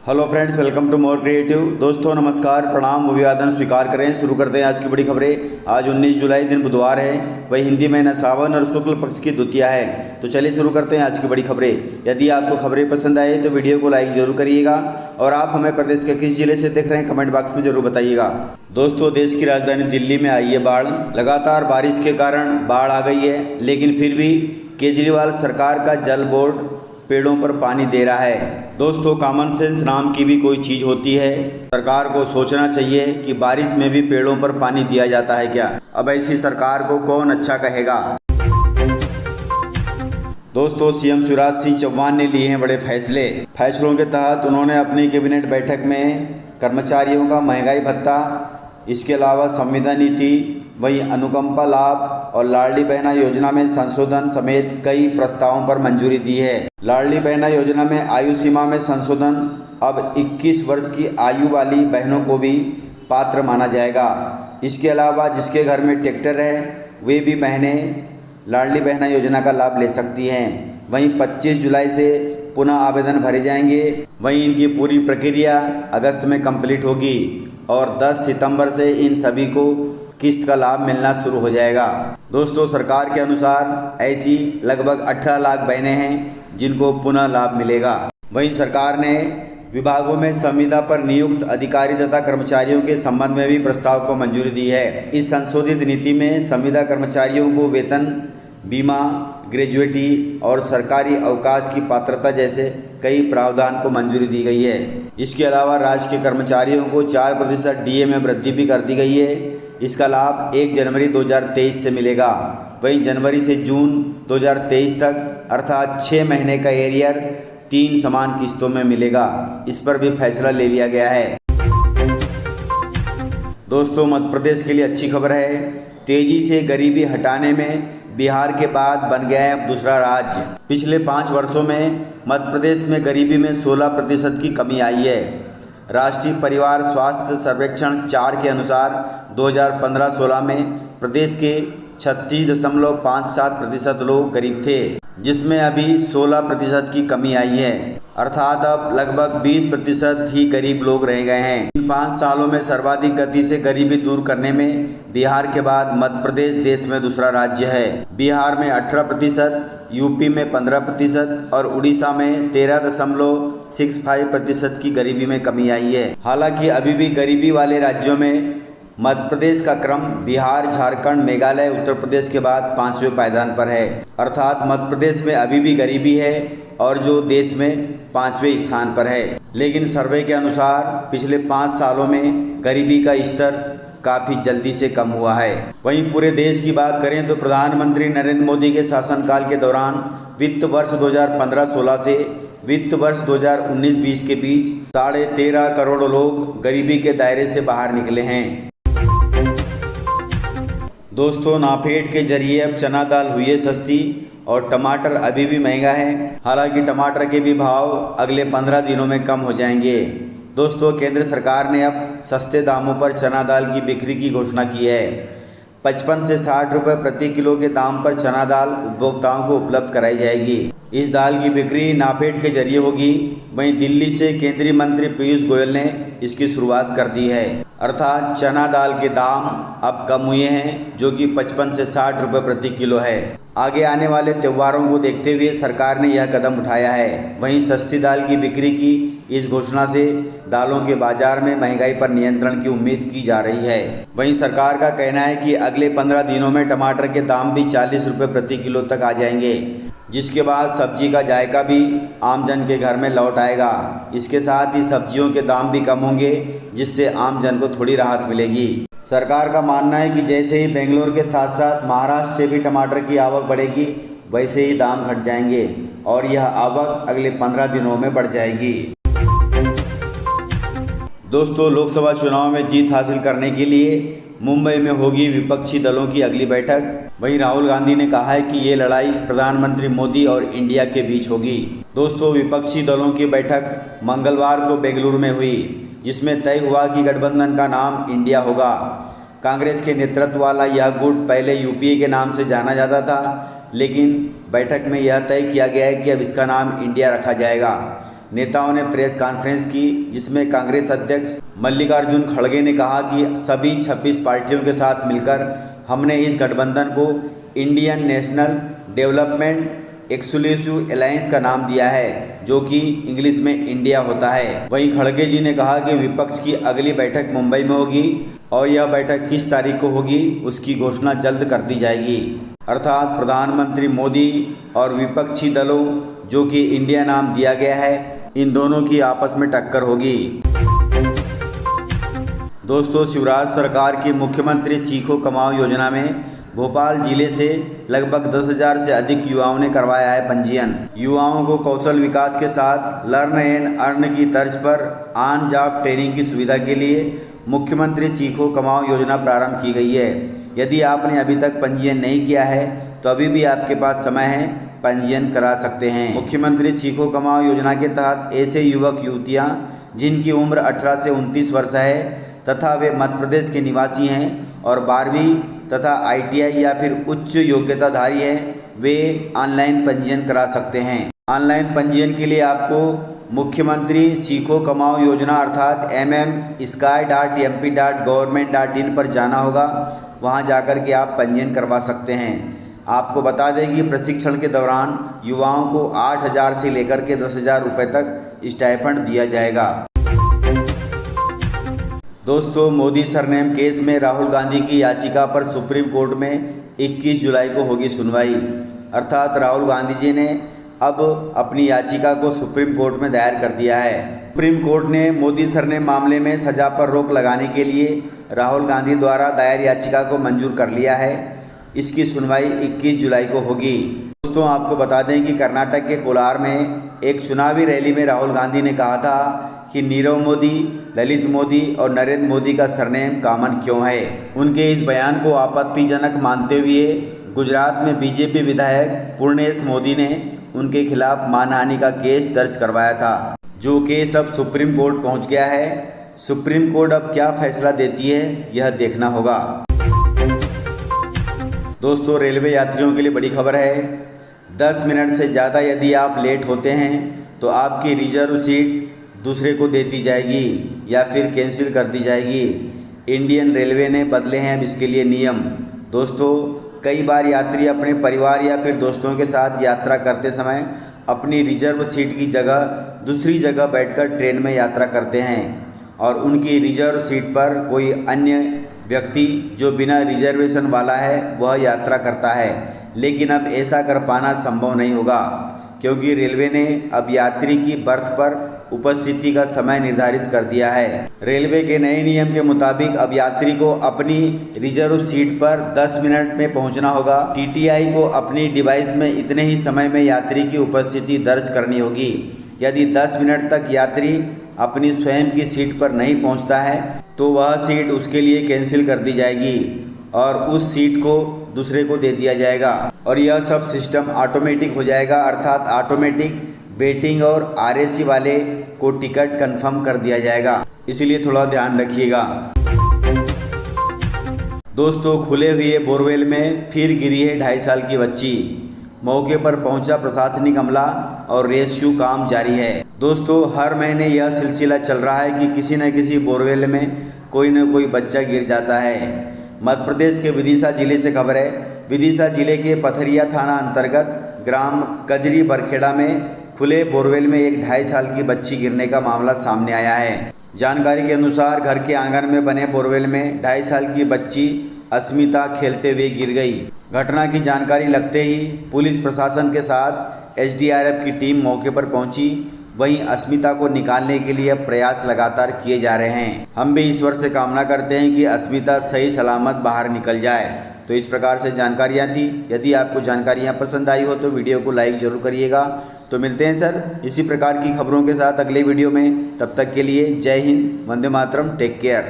Hello friends, welcome to more creative. दोस्तों नमस्कार, प्रणाम, अभिवादन स्वीकार करें। शुरू करते हैं आज की बड़ी खबरें। आज 19 जुलाई दिन बुधवार है, वही हिंदी महीना सावन और शुक्ल पक्ष की द्वितीया है। तो चलिए शुरू करते हैं आज की बड़ी खबरें। यदि आपको खबरें पसंद आए तो वीडियो को लाइक जरूर करिएगा और आप हमें प्रदेश के किस जिले से देख रहे हैं कमेंट बॉक्स में जरूर बताइएगा। दोस्तों, देश की राजधानी दिल्ली में आई है बाढ़। लगातार बारिश के कारण बाढ़ आ गई है, लेकिन फिर भी केजरीवाल सरकार का जल बोर्ड पेड़ों पर पानी दे रहा है। दोस्तों, कॉमन सेंस नाम की भी कोई चीज़ होती है। सरकार को सोचना चाहिए कि बारिश में भी पेड़ों पर पानी दिया जाता है क्या। अब ऐसी सरकार को कौन अच्छा कहेगा। दोस्तों, सीएम शिवराज सिंह चौहान ने लिए हैं बड़े फैसले। फैसलों के तहत उन्होंने अपनी कैबिनेट बैठक में कर्मचारियों का महंगाई भत्ता, इसके अलावा संविदा नीति, वही अनुकंपा लाभ और लाडली बहना योजना में संशोधन समेत कई प्रस्तावों पर मंजूरी दी है। लाडली बहना योजना में आयु सीमा में संशोधन, अब 21 वर्ष की आयु वाली बहनों को भी पात्र माना जाएगा। इसके अलावा जिसके घर में ट्रैक्टर है वे भी बहनें लाडली बहना योजना का लाभ ले सकती हैं। वहीं 25 जुलाई से पुनः आवेदन भरे जाएंगे। वहीं इनकी पूरी प्रक्रिया अगस्त में कंप्लीट होगी और 10 सितंबर से इन सभी को किस्त का लाभ मिलना शुरू हो जाएगा। दोस्तों, सरकार के अनुसार ऐसी लगभग 18 लाख बहनें हैं जिनको पुनः लाभ मिलेगा। वहीं सरकार ने विभागों में संविदा पर नियुक्त अधिकारी तथा कर्मचारियों के संबंध में भी प्रस्ताव को मंजूरी दी है। इस संशोधित नीति में संविदा कर्मचारियों को वेतन, बीमा, ग्रेजुएटी और सरकारी अवकाश की पात्रता जैसे कई प्रावधान को मंजूरी दी गई है। इसके अलावा राज्य के कर्मचारियों को 4% डीए में वृद्धि भी कर दी गई है। इसका लाभ 1 जनवरी 2023 से मिलेगा। वहीं जनवरी से जून 2023 तक अर्थात 6 महीने का एरियर 3 समान किस्तों में मिलेगा। इस पर भी फैसला ले लिया गया है। दोस्तों, मध्य प्रदेश के लिए अच्छी खबर है। तेजी से गरीबी हटाने में बिहार के बाद बन गया है अब दूसरा राज्य। पिछले 5 वर्षों में मध्य प्रदेश में गरीबी में 16% की कमी आई है। राष्ट्रीय परिवार स्वास्थ्य सर्वेक्षण 4 के अनुसार 2015-16 में प्रदेश के 36.57% लोग गरीब थे, जिसमें अभी 16% की कमी आई है, अर्थात अब लगभग 20% ही गरीब लोग रह गए हैं। इन 5 सालों में सर्वाधिक गति से गरीबी दूर करने में बिहार के बाद मध्य प्रदेश देश में दूसरा राज्य है। बिहार में 18%, यूपी में 15% और उड़ीसा में 13.65% की गरीबी में कमी आई है। हालांकि अभी भी गरीबी वाले राज्यों में मध्य प्रदेश का क्रम बिहार, झारखंड, मेघालय, उत्तर प्रदेश के बाद 5वें पायदान पर है, अर्थात मध्य प्रदेश में अभी भी गरीबी है और जो देश में 5वें स्थान पर है। लेकिन सर्वे के अनुसार पिछले 5 सालों में गरीबी का स्तर काफ़ी जल्दी से कम हुआ है। वहीं पूरे देश की बात करें तो प्रधानमंत्री नरेंद्र मोदी के शासनकाल के दौरान वित्त वर्ष 2015-16 से वित्त वर्ष 2019-20 के बीच 13.5 करोड़ लोग गरीबी के दायरे से बाहर निकले हैं। दोस्तों, नाफेड के जरिए अब चना दाल हुई है सस्ती और टमाटर अभी भी महंगा है। हालांकि टमाटर के भी भाव अगले 15 दिनों में कम हो जाएंगे। दोस्तों, केंद्र सरकार ने अब सस्ते दामों पर चना दाल की बिक्री की घोषणा की है। 55 से 60 रुपये प्रति किलो के दाम पर चना दाल उपभोक्ताओं को उपलब्ध कराई जाएगी। इस दाल की बिक्री नाफेड के जरिए होगी। वहीं दिल्ली से केंद्रीय मंत्री पीयूष गोयल ने इसकी शुरुआत कर दी है, अर्थात चना दाल के दाम अब कम हुए हैं, जो कि 55 से 60 रुपये प्रति किलो है। आगे आने वाले त्योहारों को देखते हुए सरकार ने यह कदम उठाया है। वहीं सस्ती दाल की बिक्री की इस घोषणा से दालों के बाजार में महंगाई पर नियंत्रण की उम्मीद की जा रही है। वहीं सरकार का कहना है कि अगले 15 दिनों में टमाटर के दाम भी 40 रुपये प्रति किलो तक आ जाएंगे, जिसके बाद सब्जी का जायका भी आमजन के घर में लौट आएगा। इसके साथ ही सब्जियों के दाम भी कम होंगे, जिससे आमजन को थोड़ी राहत मिलेगी। सरकार का मानना है कि जैसे ही बेंगलोर के साथ साथ महाराष्ट्र से भी टमाटर की आवक बढ़ेगी, वैसे ही दाम घट जाएंगे और यह आवक अगले 15 दिनों में बढ़ जाएगी। दोस्तों, लोकसभा चुनाव में जीत हासिल करने के लिए मुंबई में होगी विपक्षी दलों की अगली बैठक। वहीं राहुल गांधी ने कहा है कि ये लड़ाई प्रधानमंत्री मोदी और इंडिया के बीच होगी। दोस्तों, विपक्षी दलों की बैठक मंगलवार को बेंगलुरु में हुई, जिसमें तय हुआ कि गठबंधन का नाम इंडिया होगा। कांग्रेस के नेतृत्व वाला यह गुट पहले यूपीए के नाम से जाना जाता था, लेकिन बैठक में यह तय किया गया है कि अब इसका नाम इंडिया रखा जाएगा। नेताओं ने प्रेस कॉन्फ्रेंस की, जिसमें कांग्रेस अध्यक्ष मल्लिकार्जुन खड़गे ने कहा कि सभी 26 पार्टियों के साथ मिलकर हमने इस गठबंधन को Indian national development exclusive alliance का नाम दिया है, जो कि इंग्लिश में इंडिया होता है। वहीं खड़गे जी ने कहा कि विपक्ष की अगली बैठक मुंबई में होगी और यह बैठक किस तारीख को होगी उसकी घोषणा जल्द कर दी जाएगी। अर्थात प्रधानमंत्री मोदी और विपक्षी दलों, जो कि इंडिया नाम दिया गया है, इन दोनों की आपस में टक्कर होगी। दोस्तों, शिवराज सरकार की मुख्यमंत्री सीखो कमाओ योजना में भोपाल जिले से लगभग 10,000 से अधिक युवाओं ने करवाया है पंजीयन। युवाओं को कौशल विकास के साथ लर्न एंड अर्न की तर्ज पर ऑन जॉब ट्रेनिंग की सुविधा के लिए मुख्यमंत्री सीखो कमाओ योजना प्रारंभ की गई है। यदि आपने अभी तक पंजीयन नहीं किया है तो अभी भी आपके पास समय है, पंजीयन करा सकते हैं। मुख्यमंत्री सीखो कमाओ योजना के तहत ऐसे युवक युवतियाँ जिनकी उम्र 18 से 29 वर्ष है तथा वे मध्य प्रदेश के निवासी हैं और 12वीं तथा ITI या फिर उच्च योग्यताधारी हैं, वे ऑनलाइन पंजीयन करा सकते हैं। ऑनलाइन पंजीयन के लिए आपको मुख्यमंत्री सीखो कमाओ योजना अर्थात mm.sky.mp.government.in पर जाना होगा। वहां जाकर के आप पंजीयन करवा सकते हैं। आपको बता दें कि प्रशिक्षण के दौरान युवाओं को 8,000 से लेकर के 10,000 रुपये तक स्टाइपेंड दिया जाएगा। दोस्तों, मोदी सरनेम केस में राहुल गांधी की याचिका पर सुप्रीम कोर्ट में 21 जुलाई को होगी सुनवाई। अर्थात राहुल गांधी जी ने अब अपनी याचिका को सुप्रीम कोर्ट में दायर कर दिया है। सुप्रीम कोर्ट ने मोदी सरनेम मामले में सजा पर रोक लगाने के लिए राहुल गांधी द्वारा दायर याचिका को मंजूर कर लिया है। इसकी सुनवाई 21 जुलाई को होगी। दोस्तों, आपको बता दें कि कर्नाटक के कोलार में एक चुनावी रैली में राहुल गांधी ने कहा था कि नीरव मोदी, ललित मोदी और नरेंद्र मोदी का सरनेम कॉमन क्यों है। उनके इस बयान को आपत्तिजनक मानते हुए गुजरात में बीजेपी विधायक पूर्णेश मोदी ने उनके खिलाफ मानहानि का केस दर्ज करवाया था, जो केस अब सुप्रीम कोर्ट पहुंच गया है। सुप्रीम कोर्ट अब क्या फैसला देती है, यह देखना होगा। दोस्तों, रेलवे यात्रियों के लिए बड़ी खबर है। 10 मिनट से ज़्यादा यदि आप लेट होते हैं तो आपकी रिजर्व सीट दूसरे को दे दी जाएगी या फिर कैंसिल कर दी जाएगी। इंडियन रेलवे ने बदले हैं अब इसके लिए नियम। दोस्तों, कई बार यात्री अपने परिवार या फिर दोस्तों के साथ यात्रा करते समय अपनी रिजर्व सीट की जगह दूसरी जगह बैठकर ट्रेन में यात्रा करते हैं और उनकी रिजर्व सीट पर कोई अन्य व्यक्ति जो बिना रिजर्वेशन वाला है वह यात्रा करता है। लेकिन अब ऐसा कर पाना संभव नहीं होगा, क्योंकि रेलवे ने अब यात्री की बर्थ पर उपस्थिति का समय निर्धारित कर दिया है। रेलवे के नए नियम के मुताबिक अब यात्री को अपनी रिजर्व सीट पर 10 मिनट में पहुंचना होगा। TTI को अपनी डिवाइस में इतने ही समय में यात्री की उपस्थिति दर्ज करनी होगी। यदि 10 मिनट तक यात्री अपनी स्वयं की सीट पर नहीं पहुंचता है तो वह सीट उसके लिए कैंसिल कर दी जाएगी और उस सीट को दूसरे को दे दिया जाएगा और यह सब सिस्टम ऑटोमेटिक हो जाएगा। अर्थात ऑटोमेटिक वेटिंग और RAC वाले को टिकट कंफर्म कर दिया जाएगा। इसलिए थोड़ा ध्यान रखिएगा। दोस्तों, खुले हुए बोरवेल में फिर गिरी है 2.5 साल की बच्ची। मौके पर पहुंचा प्रशासनिक अमला और रेस्क्यू काम जारी है। दोस्तों, हर महीने यह सिलसिला चल रहा है कि किसी न किसी बोरवेल में कोई न कोई बच्चा गिर जाता है। मध्य प्रदेश के विदिशा जिले से खबर है। विदिशा जिले के पथरिया थाना अंतर्गत ग्राम कजरी बरखेड़ा में खुले बोरवेल में एक 2.5 साल की बच्ची गिरने का मामला सामने आया है। जानकारी के अनुसार घर के आंगन में बने बोरवेल में 2.5 साल की बच्ची अस्मिता खेलते हुए गिर गई। घटना की जानकारी लगते ही पुलिस प्रशासन के साथ SDRF की टीम मौके पर पहुंची। वहीं अस्मिता को निकालने के लिए प्रयास लगातार किए जा रहे हैं। हम भी ईश्वर से कामना करते हैं कि अस्मिता सही सलामत बाहर निकल जाए। तो इस प्रकार से जानकारियाँ थी। यदि आपको जानकारियाँ पसंद आई हो तो वीडियो को लाइक ज़रूर करिएगा। तो मिलते हैं सर इसी प्रकार की खबरों के साथ अगले वीडियो में। तब तक के लिए जय हिंद, वंदे मातरम, टेक केयर।